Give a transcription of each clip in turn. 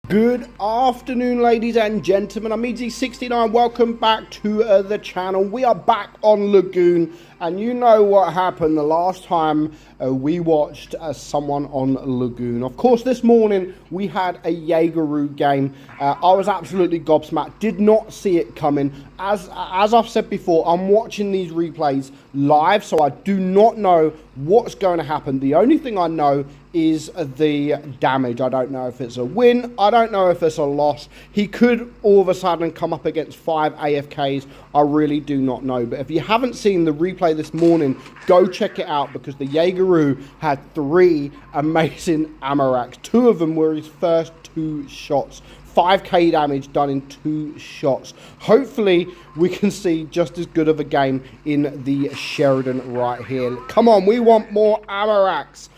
Good afternoon, ladies and gentlemen. I'm meadsy69. Welcome back to the channel. We are back on Lagoon, and you know what happened the last time we watched someone on Lagoon. Of course, this morning we had a Jaegeru game. I was absolutely gobsmacked. Did not see it coming. As I've said before, I'm watching these replays live, so I do not know what's going to happen. The only thing I know is the damage. I don't know if it's a win. I don't know if it's a loss. He could all of a sudden come up against 5 AFKs. I really do not know. But if you haven't seen the replay this morning, go check it out, because the Jaegeru had 3 amazing Amaraks. 2 of them were his first 2 shots. 5k damage done in 2 shots. Hopefully we can see just as good of a game in the Sheridan right here. Come on, we want more Amaraks.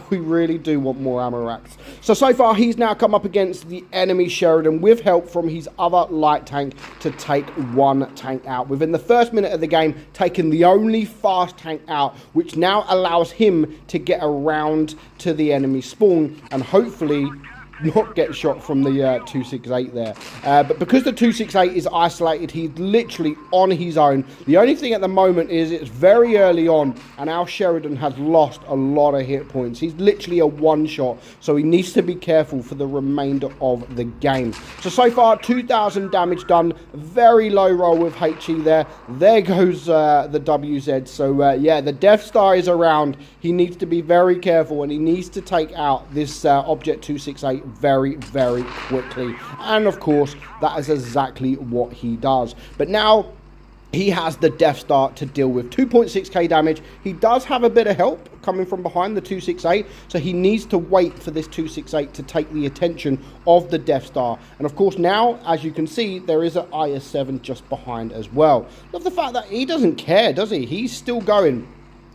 We really do want more Amaraks. So far he's now come up against the enemy Sheridan with help from his other light tank to take 1 tank out. Within the first minute of the game, taking the only fast tank out, which now allows him to get around to the enemy spawn and hopefully not get shot from the 268 there. But because the 268 is isolated, he's literally on his own. The only thing at the moment is it's very early on, and our Sheridan has lost a lot of hit points. He's literally a one-shot, so he needs to be careful for the remainder of the game. So far, 2,000 damage done. Very low roll with HE there. There goes the WZ. So, yeah, the Death Star is around. He needs to be very careful, and he needs to take out this Object 268 very quickly, and of course that is exactly what he does. But now he has the Death Star to deal with. 2.6k damage. He does have a bit of help coming from behind the 268, so he needs to wait for this 268 to take the attention of the Death Star. And of course now, as you can see, there is an IS-7 just behind as well. Love the fact that he doesn't care, does he? He's still going.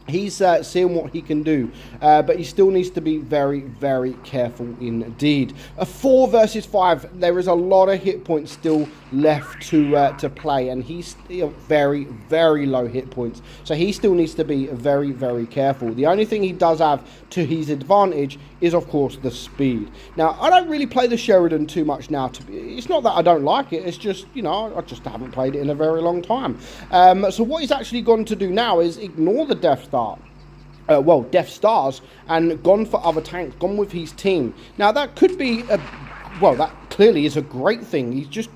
He's seeing what he can do, but he still needs to be very careful indeed. A 4 versus 5, there is a lot of hit points still left to play, and he's still very low hit points, so he still needs to be very careful. The only thing he does have to his advantage is, of course, the speed. Now, I don't really play the Sheridan too much now. It's not that I don't like it, it's just, you know, I just haven't played it in a very long time. So what he's actually gone to do now is ignore the Death Star. Well, Death Stars, and gone for other tanks, gone with his team. Now, that could be, well, that clearly is a great thing. He's just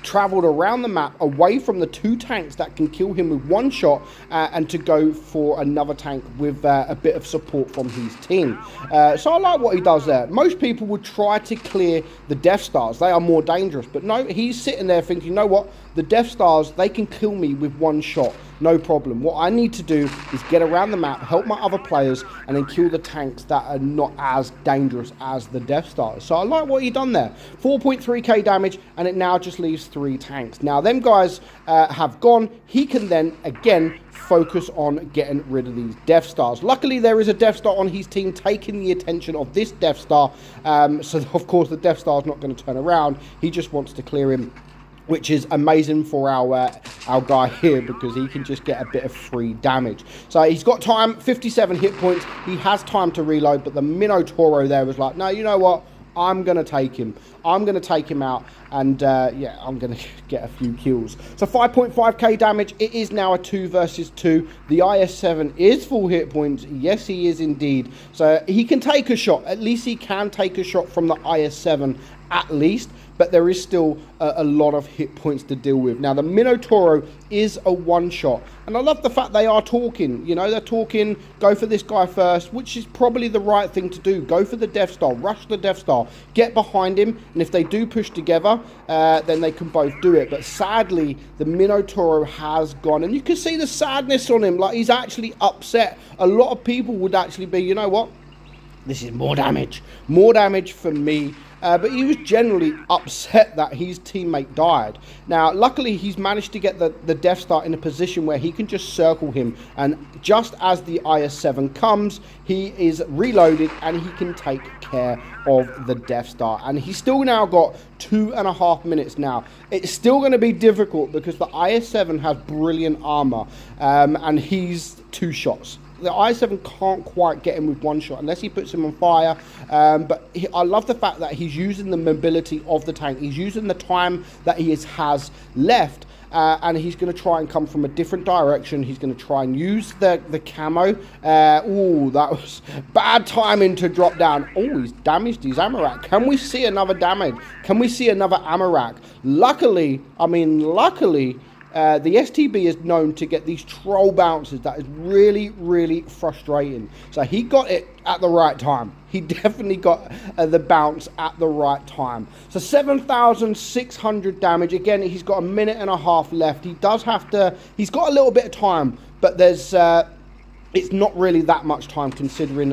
travelled around the map away from the 2 tanks that can kill him with 1 shot, and to go for another tank with a bit of support from his team. So I like what he does there. Most people would try to clear the Death Stars. They are more dangerous, but no, he's sitting there thinking, you know what, the Death Stars, they can kill me with 1 shot, no problem. What I need to do is get around the map, help my other players, and then kill the tanks that are not as dangerous as the Death Stars. So I like what he done there. 4.3k damage, and it now just leaves 3 tanks. Now, them guys have gone. He can then, again, focus on getting rid of these Death Stars. Luckily, there is a Death Star on his team taking the attention of this Death Star. So, of course, the Death Star is not going to turn around. He just wants to clear him, which is amazing for our guy here, because he can just get a bit of free damage. So he's got time, 57 hit points. He has time to reload, but the Minotauro there was like, no, you know what? I'm going to take him. I'm going to take him out, and yeah, I'm going to get a few kills. So 5.5k damage. It is now a 2 versus 2. The IS-7 is full hit points. Yes, he is indeed. So he can take a shot. At least he can take a shot from the IS-7 at least, but there is still a lot of hit points to deal with. Now, the Minotauro is a 1-shot, and I love the fact they are talking. You know, they're talking, go for this guy first, which is probably the right thing to do. Go for the Death Star, rush the Death Star, get behind him, and if they do push together, then they can both do it. But sadly, the Minotauro has gone, and you can see the sadness on him. Like, he's actually upset. A lot of people would actually be, you know what? This is more damage for me. But he was generally upset that his teammate died. Now, luckily, he's managed to get the Death Star in a position where he can just circle him. And just as the IS-7 comes, he is reloaded and he can take care of the Death Star. And he's still now got 2.5 minutes now. It's still going to be difficult because the IS-7 has brilliant armor, and he's 2 shots. the IS-7 can't quite get him with one shot unless he puts him on fire. But I love the fact that he's using the mobility of the tank. He's using the time that he has left. And he's going to try and come from a different direction. He's going to try and use the camo. Oh, that was bad timing to drop down. Oh, he's damaged his ammo rack. Can we see another damage? Can we see another ammo rack? Luckily, the STB is known to get these troll bounces. That is really, really frustrating. So he got it at the right time. He definitely got the bounce at the right time. So 7,600 damage. Again, he's got a minute and a half left. He does have to, he's got a little bit of time, but there's, it's not really that much time considering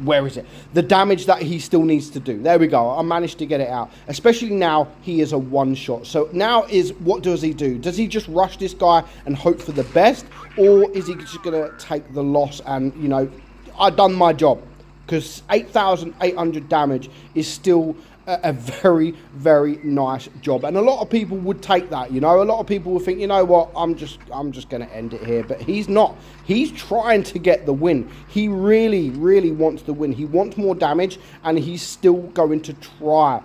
where is it? The damage that he still needs to do. There we go. I managed to get it out. Especially now, he is a one-shot. So now is, what does he do? Does he just rush this guy and hope for the best? Or is he just going to take the loss and, you know, I've done my job? Because 8,800 damage is still a very, very nice job, and a lot of people would take that. You know, a lot of people would think, you know what, I'm just going to end it here. But he's not. He's trying to get the win. He really, really wants the win. He wants more damage, and he's still going to try.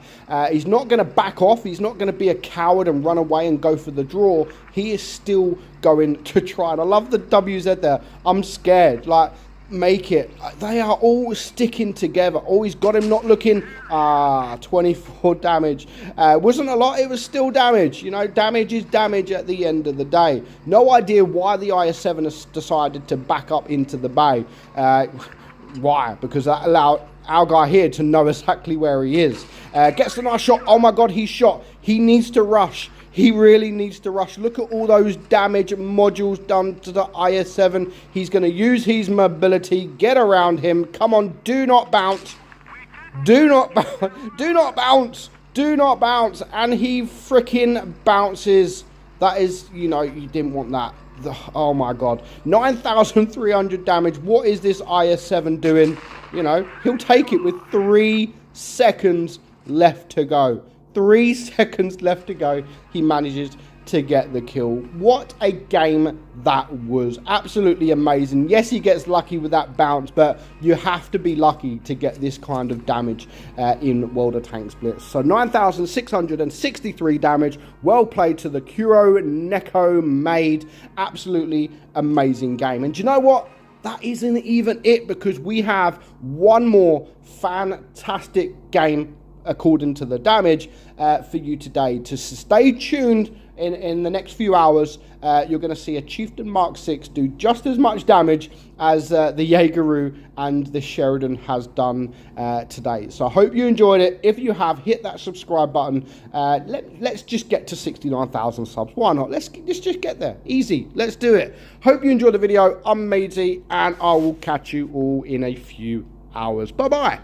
He's not going to back off. He's not going to be a coward and run away and go for the draw. He is still going to try. And I love the WZ there. I'm scared. Like, make it. They are all sticking together. Oh, he's got him not looking. 24 damage. Wasn't a lot. It was still damage. You know, damage is damage at the end of the day. No idea why the IS-7 has decided to back up into the bay. Why? Because that allowed our guy here to know exactly where he is. Gets a nice shot. Oh my god, he's shot. He needs to rush. He really needs to rush. Look at all those damage modules done to the IS-7. He's going to use his mobility. Get around him. Come on, do not bounce. Do not do not bounce. Do not bounce. And he freaking bounces. That is, you know, you didn't want that. Oh my god. 9,300 damage. What is this IS-7 doing? You know, he'll take it with 3 seconds left to go. 3 seconds left to go. He manages to get the kill. What a game that was. Absolutely amazing. Yes, he gets lucky with that bounce, but you have to be lucky to get this kind of damage in World of Tanks Blitz. So 9,663 damage. Well played to the Kuro Neko Maid. Absolutely amazing game. And do you know what? That isn't even it, because we have one more fantastic game according to the damage for you today. To stay tuned in the next few hours, you're going to see a Chieftain Mark 6 do just as much damage as the Jaegeru and the Sheridan has done today. So I hope you enjoyed it. If you have, hit that subscribe button. Let's just get to 69,000 subs. Why not? Let's just get there. Easy. Let's do it. Hope you enjoyed the video. I'm Meadsy, and I will catch you all in a few hours. Bye-bye.